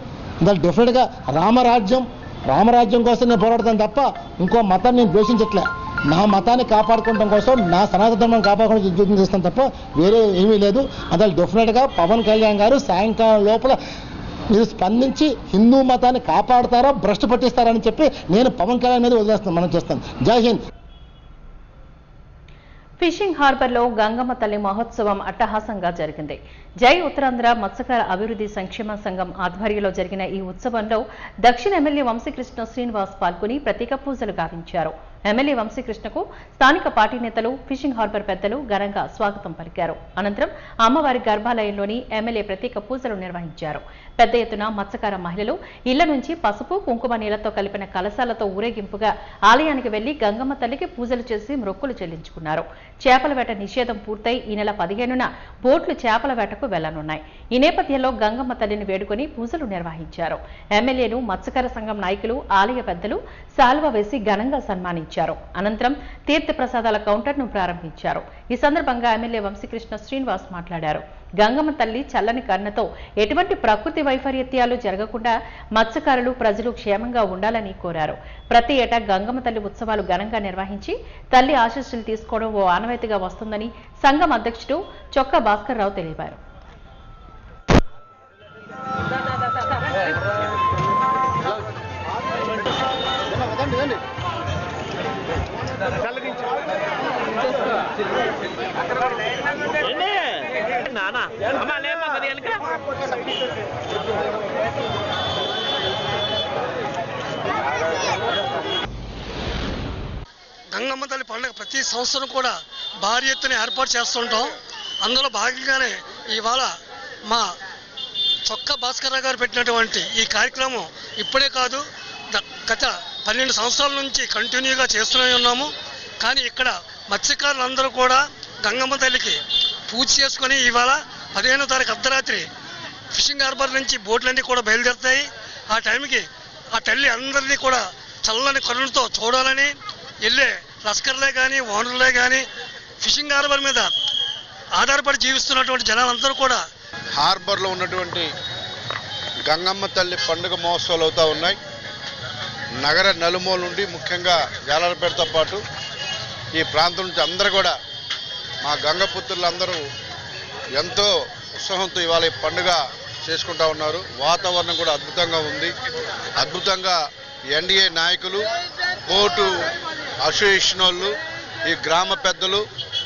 దాని డెఫినెట్గా రామరాజ్యం కోసం నేను పోరాడతాను తప్ప ఇంకో మతాన్ని నేను ద్వేషించట్లే. నా మతాన్ని కాపాడుకోవడం కోసం, నా సనాతన ధర్మాన్ని కాపాడుకోవడం ఉద్యోగం చేస్తాను తప్ప వేరే ఏమీ లేదు. అందులో డెఫినెట్గా పవన్ కళ్యాణ్ గారు సాయంకాలం లోపల మీరు స్పందించి హిందూ మతాన్ని కాపాడుతారా, భ్రష్టు పట్టిస్తారని చెప్పి నేను పవన్ కళ్యాణ్ మీద వదిలేస్తాను, మనం చేస్తాను. జై హింద్. ఫిషింగ్ హార్బర్లో గంగమ్మ తల్లి మహోత్సవం అట్టహాసంగా జరిగింది. జై ఉత్తరాంధ్ర మత్స్యకార అభివృద్ధి సంక్షేమ సంఘం ఆధ్వర్యంలో జరిగిన ఈ ఉత్సవంలో దక్షిణ ఎమ్మెల్యే వంశీకృష్ణ శ్రీనివాస్ పాల్గొని ప్రత్యేక పూజలు గావించారు. ఎమ్మెల్యే వంశీకృష్ణకు స్థానిక పార్టీ నేతలు, ఫిషింగ్ హార్బర్ పెద్దలు ఘనంగా స్వాగతం పలికారు. అనంతరం అమ్మవారి గర్భాలయంలోని ఎమ్మెల్యే ప్రత్యేక పూజలు నిర్వహించారు. పెద్ద ఎత్తున మత్స్యకార మహిళలు ఇళ్ల నుంచి పసుపు, కుంకుమ నీళ్లతో కలిపిన కలశాలతో ఊరేగింపుగా ఆలయానికి వెళ్లి గంగమ్మ తల్లికి పూజలు చేసి మొక్కులు చెల్లించుకున్నారు. చేపల వేట నిషేధం పూర్తయి ఈ నెల 15న బోట్లు చేపల వేటకు వెళ్లనున్నాయి. ఈ నేపథ్యంలో గంగమ్మ తల్లిని వేడుకొని పూజలు నిర్వహించారు. ఎమ్మెల్యేను మత్స్యకార సంఘం నాయకులు, ఆలయ పెద్దలు శాల్వా వేసి ఘనంగా సన్మానించారు. అనంతరం తీర్థ ప్రసాదాల కౌంటర్ను ప్రారంభించారు. ఈ సందర్భంగా ఎమ్మెల్యే వంశీకృష్ణ శ్రీనివాస్ మాట్లాడారు. గంగమ్మ తల్లి చల్లని కన్నతో ఎటువంటి ప్రకృతి వైపరీత్యాలు జరగకుండా మత్స్యకారులు, ప్రజలు క్షేమంగా ఉండాలని కోరారు. ప్రతి ఏటా గంగమ్మ తల్లి ఉత్సవాలు ఘనంగా నిర్వహించి తల్లి ఆశీస్సులు తీసుకోవడం ఓ ఆనవాయితీగా వస్తుందని సంఘం అధ్యక్షుడు చొక్కా భాస్కర్ రావు తెలిపారు. గంగమ్మ తల్లి పండుగ ప్రతి సంవత్సరం కూడా భారీ ఎత్తున ఏర్పాటు చేస్తుంటాం. అందులో భాగంగానే ఇవాళ మా చొక్కా భాస్కర్ గారు పెట్టినటువంటి ఈ కార్యక్రమం ఇప్పుడే కాదు, గత 12 సంవత్సరాల నుంచి కంటిన్యూగా చేస్తూనే ఉన్నాము. కానీ ఇక్కడ మత్స్యకారులందరూ కూడా గంగమ్మ తల్లికి పూజ చేసుకొని ఇవాళ 15వ తారీఖు అర్ధరాత్రి ఫిషింగ్ హార్బర్ నుంచి బోట్లన్నీ కూడా బయలుదేరుతాయి. ఆ టైంకి ఆ తల్లి అందరినీ కూడా చల్లని కరుణతో చూడాలని వెళ్ళే లస్కర్లే కానీ, ఓనర్లే కానీ, ఫిషింగ్ హార్బర్ మీద ఆధారపడి జీవిస్తున్నటువంటి జనాలందరూ కూడా హార్బర్లో ఉన్నటువంటి గంగమ్మ తల్లి పండుగ మహోత్సవాలు అవుతూ ఉన్నాయి. నగర నలుమూల నుండి ముఖ్యంగా జాలరపేటతో పాటు ఈ ప్రాంతం నుంచి అందరూ కూడా మా గంగపుత్రులందరూ ఎంతో ఉత్సాహంతో ఇవాళ ఈ పండుగ చేసుకుంటా ఉన్నారు. వాతావరణం కూడా అద్భుతంగా ఉంది. అద్భుతంగా ఎన్డీఏ నాయకులు, కోర్టు అసోసియేషన్ వాళ్ళు, ఈ గ్రామ పెద్దలు,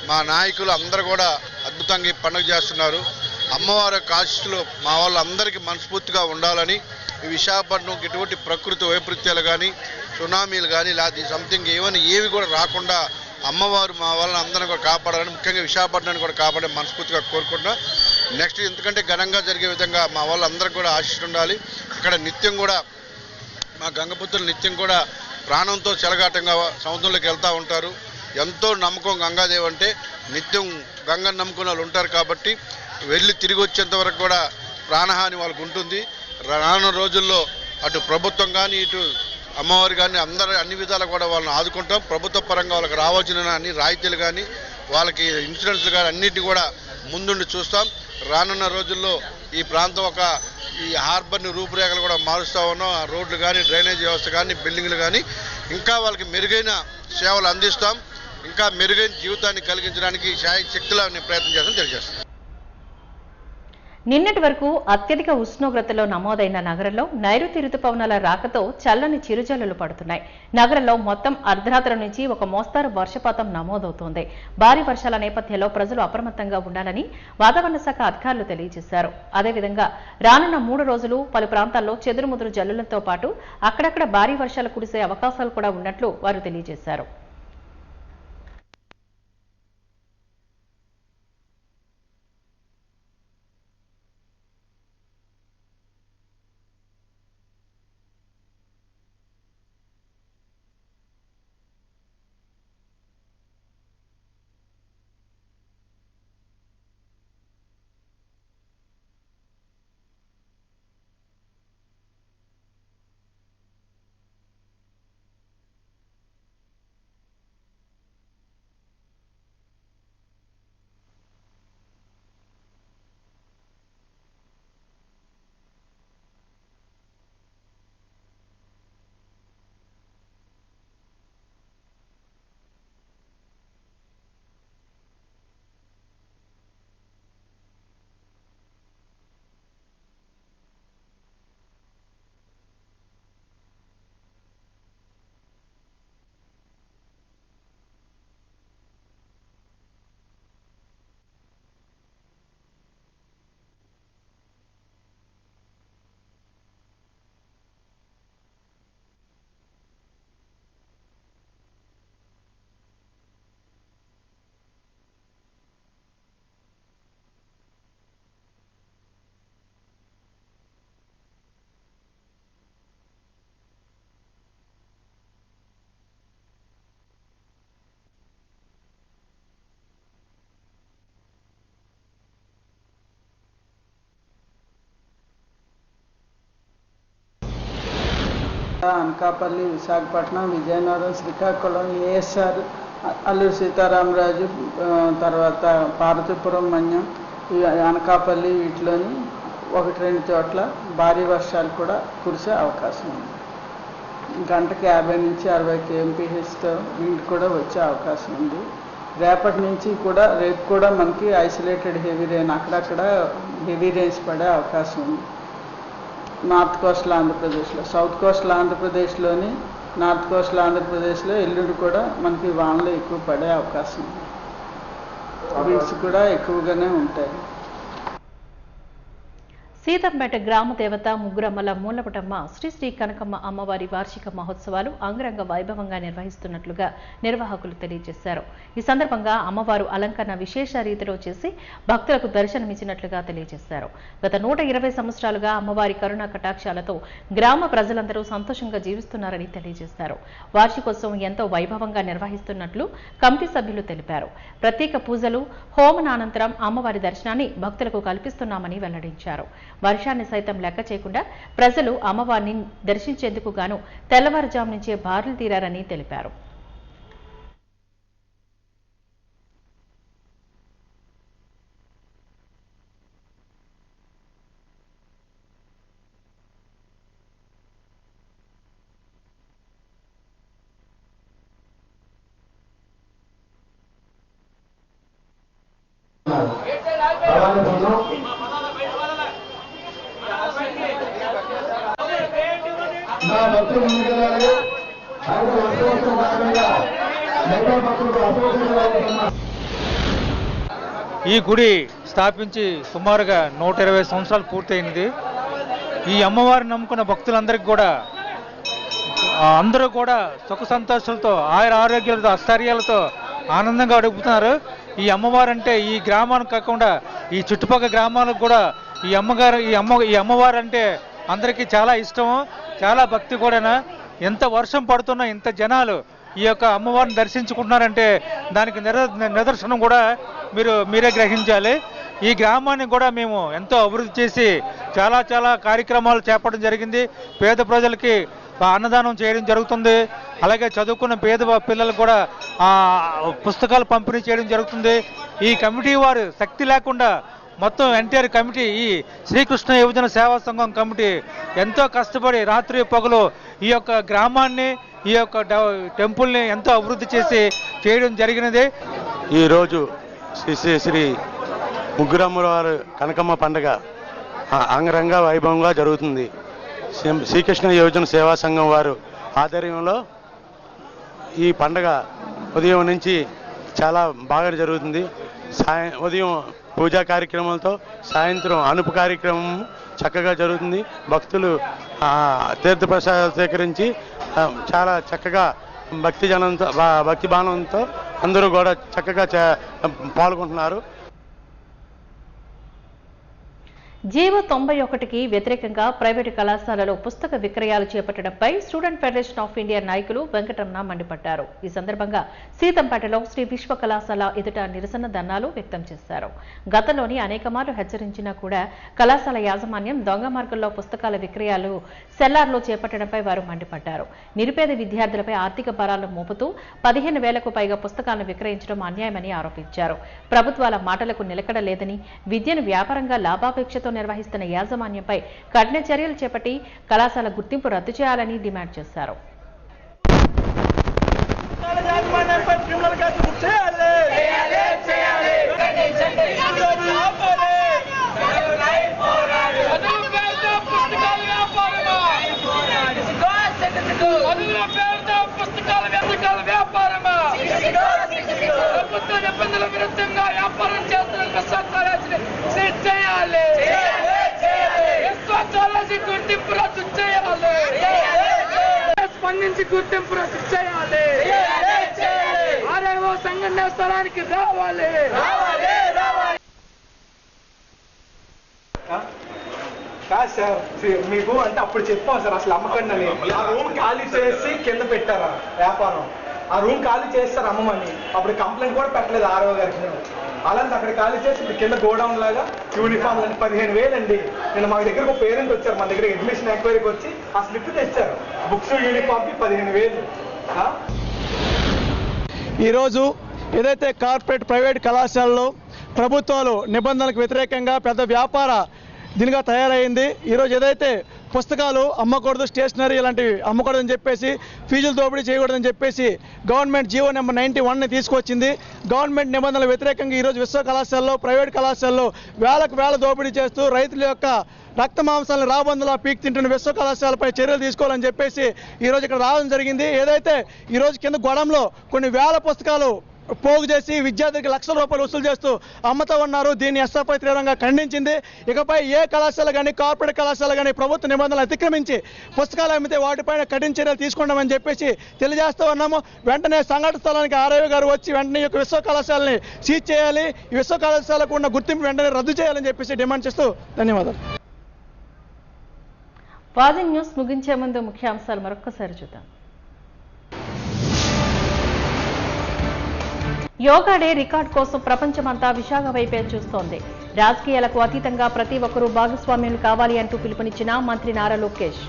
మా నాయకులు అందరూ కూడా అద్భుతంగా ఈ పండుగ చేస్తున్నారు. అమ్మవారి ఆశీస్సులు మా వాళ్ళందరికీ మనస్ఫూర్తిగా ఉండాలని, ఈ విశాఖపట్నంకి ఎటువంటి ప్రకృతి వైపరీత్యాలు కానీ, సునామీలు కానీ, లేకపోతే సంథింగ్ ఏవి కూడా రాకుండా అమ్మవారు మా వాళ్ళని అందరినీ కూడా కాపాడాలని, ముఖ్యంగా విశాఖపట్నాన్ని కూడా కాపాడే మనస్ఫూర్తిగా కోరుకుంటున్నా. నెక్స్ట్ ఎందుకంటే ఘనంగా జరిగే విధంగా మా వాళ్ళందరికీ కూడా ఆశీస్సులు ఉండాలి. ఇక్కడ నిత్యం కూడా మా గంగపుత్రులు నిత్యం కూడా ప్రాణంతో చెలగాటంగా సముద్రంలోకి వెళ్తూ ఉంటారు. ఎంతో నమ్మకం గంగాదేవి అంటే, నిత్యం గంగను నమ్ముకున్న వాళ్ళు ఉంటారు కాబట్టి వెళ్ళి తిరిగి వచ్చేంత వరకు కూడా ప్రాణహాని వాళ్ళకు ఉంటుంది. రానున్న రోజుల్లో అటు ప్రభుత్వం కానీ, ఇటు అమ్మవారు కానీ అన్ని విధాలు కూడా వాళ్ళని ఆదుకుంటాం. ప్రభుత్వ పరంగా వాళ్ళకి రావాల్సిన అన్ని రాయితీలు కానీ, వాళ్ళకి ఇన్సూరెన్స్లు కానీ అన్నింటినీ కూడా ముందుండి చూస్తాం. రానున్న రోజుల్లో ఈ ప్రాంతం ఈ హార్బర్ని రూపురేఖలు కూడా మారుస్తూ ఉన్నాం. ఆ రోడ్లు కానీ, డ్రైనేజ్ వ్యవస్థ కానీ, బిల్డింగ్లు కానీ ఇంకా వాళ్ళకి మెరుగైన సేవలు అందిస్తాం. ఇంకా మెరుగైన జీవితాన్ని కలిగించడానికి శక్తిలో ప్రయత్నం చేస్తాం తెలియజేస్తాం. నిన్నటి వరకు అత్యధిక ఉష్ణోగ్రతలో నమోదైన నగరంలో నైరుతి రుతుపవనాల రాకతో చల్లని చిరుజల్లులు పడుతున్నాయి. నగరంలో మొత్తం అర్ధరాత్రి నుంచి ఒక మోస్తారు వర్షపాతం నమోదవుతోంది. భారీ వర్షాల నేపథ్యంలో ప్రజలు అప్రమత్తంగా ఉండాలని వాతావరణ శాఖ అధికారులు తెలియజేశారు. అదేవిధంగా రానున్న 3 రోజులు పలు ప్రాంతాల్లో చెదురుముదురు జల్లులతో పాటు అక్కడక్కడ భారీ వర్షాలు కురిసే అవకాశాలు కూడా ఉన్నట్లు వారు తెలియజేశారు. అనకాపల్లి, విశాఖపట్నం, విజయనగరం, శ్రీకాకుళం, ఏఎస్ఆర్, అల్లూరి సీతారామరాజు, తర్వాత పార్వతీపురం, మన్యం, అనకాపల్లి వీటిలోని 1-2 చోట్ల భారీ వర్షాలు కూడా కురిసే అవకాశం ఉంది. గంటకి 50 నుంచి 60 kmph విండ్ కూడా వచ్చే అవకాశం ఉంది. రేపటి నుంచి కూడా రేపు కూడా మనకి ఐసోలేటెడ్ హెవీ రెయిన్, అక్కడక్కడ హెవీ రెయిన్స్ పడే అవకాశం ఉంది. నార్త్ కోస్టల్ ఆంధ్రప్రదేశ్లో, సౌత్ కోస్టల్ ఆంధ్రప్రదేశ్లోని, నార్త్ కోస్టల్ ఆంధ్రప్రదేశ్లో ఎల్లుండి కూడా మనకి వానలు ఎక్కువ పడే అవకాశం ఉంది. విండ్స్ కూడా ఎక్కువగానే ఉంటాయి. సీతంపేట గ్రామ దేవత ముగ్గురమ్మల మూలపటమ్మ శ్రీ శ్రీ కనకమ్మ అమ్మవారి వార్షిక మహోత్సవాలు అంగరంగ వైభవంగా నిర్వహిస్తున్నట్లుగా నిర్వాహకులు తెలియజేశారు. ఈ సందర్భంగా అమ్మవారు అలంకరణ విశేష రీతిలో చేసి భక్తులకు దర్శనమిచ్చినట్లుగా తెలియజేశారు. గత 120 సంవత్సరాలుగా అమ్మవారి కరుణా కటాక్షాలతో గ్రామ ప్రజలందరూ సంతోషంగా జీవిస్తున్నారని తెలియజేశారు. వార్షికోత్సవం ఎంతో వైభవంగా నిర్వహిస్తున్నట్లు కమిటీ సభ్యులు తెలిపారు. ప్రత్యేక పూజలు, హోమనానంతరం అమ్మవారి దర్శనాన్ని భక్తులకు కల్పిస్తున్నామని వెల్లడించారు. వర్షాన్ని సైతం లెక్క చేయకుండా ప్రజలు అమ్మవారిని దర్శించేందుకు గాను తెల్లవారుజాము నుంచే బారులు తీరారని తెలిపారు. నా భక్తులు ముందుకెళ్ళాలి. అయితే అసోసిన భాగంగా మిగతా భక్తులకు అసోసిన ఈ గుడి స్థాపించి సుమారుగా 120 సంవత్సరాలు పూర్తయింది. ఈ అమ్మవారిని నమ్ముకున్న భక్తులందరికీ కూడా అందరూ కూడా సుఖ సంతోషాలతో ఆయుర ఆరోగ్యాలతో అష్టర్యాలతో ఆనందంగా అడుగుతున్నారు. ఈ అమ్మవారు అంటే ఈ గ్రామానికి కాకుండా ఈ చుట్టుపక్కల గ్రామాలకు కూడా ఈ అమ్మవారు అంటే అందరికీ చాలా ఇష్టము, చాలా భక్తి కూడా. ఎంత వర్షం పడుతున్నా ఇంత జనాలు ఈ యొక్క అమ్మవారిని దర్శించుకుంటున్నారంటే దానికి నిదర్శనం కూడా మీరే గ్రహించాలి. ఈ గ్రామాన్ని కూడా మేము ఎంతో అభివృద్ధి చేసి చాలా కార్యక్రమాలు చేపట్టడం జరిగింది. పేద ప్రజలకి అన్నదానం చేయడం జరుగుతుంది. అలాగే చదువుకున్న పేద పిల్లలకు కూడా పుస్తకాలు పంపిణీ చేయడం జరుగుతుంది. ఈ కమిటీ వారు శక్తి లేకుండా మొత్తం ఎన్టీఆర్ కమిటీ, ఈ శ్రీకృష్ణ యువజన సేవా సంఘం కమిటీ ఎంతో కష్టపడి రాత్రి పగలు ఈ యొక్క గ్రామాన్ని, ఈ యొక్క టెంపుల్ని ఎంతో అభివృద్ధి చేసి చేయడం జరిగినది. ఈరోజు శ్రీ ముగ్గురమ్మవారు కనకమ్మ పండుగ అంగరంగ వైభవంగా జరుగుతుంది. శ్రీకృష్ణ యువజన సేవా సంఘం వారు ఆధ్వర్యంలో ఈ పండుగ ఉదయం నుంచి చాలా బాగా జరుగుతుంది. ఉదయం పూజా కార్యక్రమాలతో సాయంత్రం అనుపు కార్యక్రమం చక్కగా జరుగుతుంది. భక్తులు తీర్థప్రసాదాలు సేకరించి చాలా చక్కగా భక్తి భావనంతో అందరూ కూడా చక్కగా పాల్గొంటున్నారు. జీవో 91కి వ్యతిరేకంగా ప్రైవేటు కళాశాలలో పుస్తక విక్రయాలు చేపట్టడంపై స్టూడెంట్ ఫెడరేషన్ ఆఫ్ ఇండియా నాయకులు వెంకటరమణ మండిపడ్డారు. ఈ సందర్భంగా సీతంపేటలో శ్రీ విశ్వ కళాశాల ఎదుట నిరసన ధర్నాలు వ్యక్తం చేశారు. గతంలోని అనేక మార్లు హెచ్చరించినా కూడా కళాశాల యాజమాన్యం దొంగ మార్గంలో పుస్తకాల విక్రయాలు సెల్లార్లో చేపట్టడంపై వారు మండిపడ్డారు. నిరుపేద విద్యార్థులపై ఆర్థిక భారాలను మోపుతూ 15,000కు పైగా పుస్తకాలను విక్రయించడం అన్యాయమని ఆరోపించారు. ప్రభుత్వాల మాటలకు నిలకడ లేదని, విద్యను వ్యాపారంగా లాభాపేక్షతో నిర్వహిస్తున్న యాజమాన్యంపై కఠిన చర్యలు చేపట్టి కళాశాల గుర్తింపు రద్దు చేయాలని డిమాండ్ చేశారు. స్పందించి గుర్తింపు రద్దు చేయాలి. ఆర్ఐఓ సంఘటన స్థలానికి రావాలి. కాదు సార్, మీకు అంటే అప్పుడు చెప్పాం సార్ అసలు అమ్మకండి అని. ఆ రూమ్ ఖాళీ చేసి కింద పెట్టారా వ్యాపారం, ఆ రూమ్ ఖాళీ చేస్తారు అమ్మమని. అప్పుడు కంప్లైంట్ కూడా పెట్టలేదు ఆర్ఓ గారికి. అలాంటి అక్కడ ఖాళీ చేసి ఇప్పుడు కింద గోడౌన్ లాగా యూనిఫామ్ అని 15,000 అండి. నేను మా దగ్గరకు ఒక పేరెంట్ వచ్చారు, మన దగ్గర అడ్మిషన్ ఎంక్వైరీకి వచ్చి ఆ స్లిప్ తెచ్చారు. బుక్స్ యూనిఫామ్కి 15,000. ఈరోజు ఏదైతే కార్పొరేట్ ప్రైవేట్ కళాశాలలో ప్రభుత్వాలు నిబంధనలకు వ్యతిరేకంగా పెద్ద వ్యాపార దీనిగా తయారైంది. ఈరోజు ఏదైతే పుస్తకాలు అమ్మకూడదు, స్టేషనరీ ఇలాంటివి అమ్మకూడదని చెప్పేసి, ఫీజులు దోపిడీ చేయకూడదని చెప్పేసి గవర్నమెంట్ జీవో నెంబర్ 91ని తీసుకొచ్చింది. గవర్నమెంట్ నిబంధనల వ్యతిరేకంగా ఈరోజు విశ్వ కళాశాలలో, ప్రైవేట్ కళాశాలలో వేల దోపిడీ చేస్తూ రైతుల యొక్క రక్త మాంసాలను రాబందులా పీక్ తింటున్న విశ్వ కళాశాలపై చర్యలు తీసుకోవాలని చెప్పేసి ఈరోజు ఇక్కడ రావడం జరిగింది. ఏదైతే ఈరోజు కింద గొడంలో కొన్ని వేల పుస్తకాలు పోగు చేసి విద్యార్థులకు లక్షల రూపాయలు వసూలు చేస్తూ అమ్మతో ఉన్నారు. దీన్ని ఎస్ఎఫ్ఐ తీవ్రంగా ఖండించింది. ఇకపై ఏ కళాశాల కానీ, కార్పొరేట్ కళాశాల కానీ ప్రభుత్వ నిబంధనలు అతిక్రమించి పుస్తకాలు అమ్మితే వాటిపైన కఠిన చర్యలు తీసుకుంటామని చెప్పేసి తెలియజేస్తూ ఉన్నాము. వెంటనే సంఘటన స్థలానికి ఆర్ఐఓ గారు వచ్చి వెంటనే ఈ విశ్వ కళాశాలని సీజ్ చేయాలి, ఈ విశ్వ కళాశాలకు ఉన్న గుర్తింపు వెంటనే రద్దు చేయాలని చెప్పేసి డిమాండ్ చేస్తూ ధన్యవాదాలు. వాజింగ్ న్యూస్ ముగించే ముందు ముఖ్యాంశాలు మరొక్కసారి చూద్దాం. యోగా డే రికార్డు కోసం ప్రపంచమంతా విశాఖ వైపే చూస్తోంది. రాజకీయాలకు అతీతంగా ప్రతి ఒక్కరూ భాగస్వామ్యులు కావాలి అంటూ పిలుపునిచ్చిన మంత్రి నారా లోకేష్.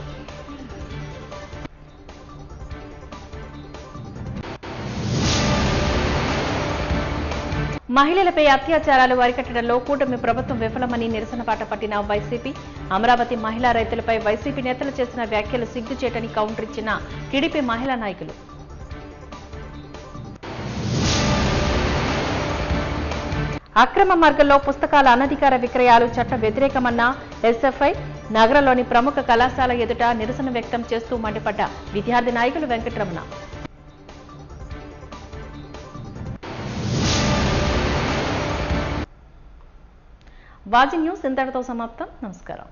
మహిళలపై అత్యాచారాలు అరికట్టడంలో కూటమి ప్రభుత్వం విఫలమని నిరసన పాట పట్టిన వైసీపీ. అమరావతి మహిళా రైతులపై వైసీపీ నేతలు చేసిన వ్యాఖ్యలు సిగ్గుచేటని కౌంటర్ ఇచ్చిన టీడీపీ మహిళా నాయకులు. అక్రమ మార్గంలో పుస్తకాల అనధికార విక్రయాలు చట్ట వ్యతిరేకమన్న ఎస్ఎఫ్ఐ. నగరంలోని ప్రముఖ కళాశాల ఎదుట నిరసన వ్యక్తం చేస్తూ మండిపడ్డ విద్యార్థి నాయకులు వెంకటరమణ. వాజీ న్యూస్ ఇంతటితో సమాప్తం. నమస్కారం.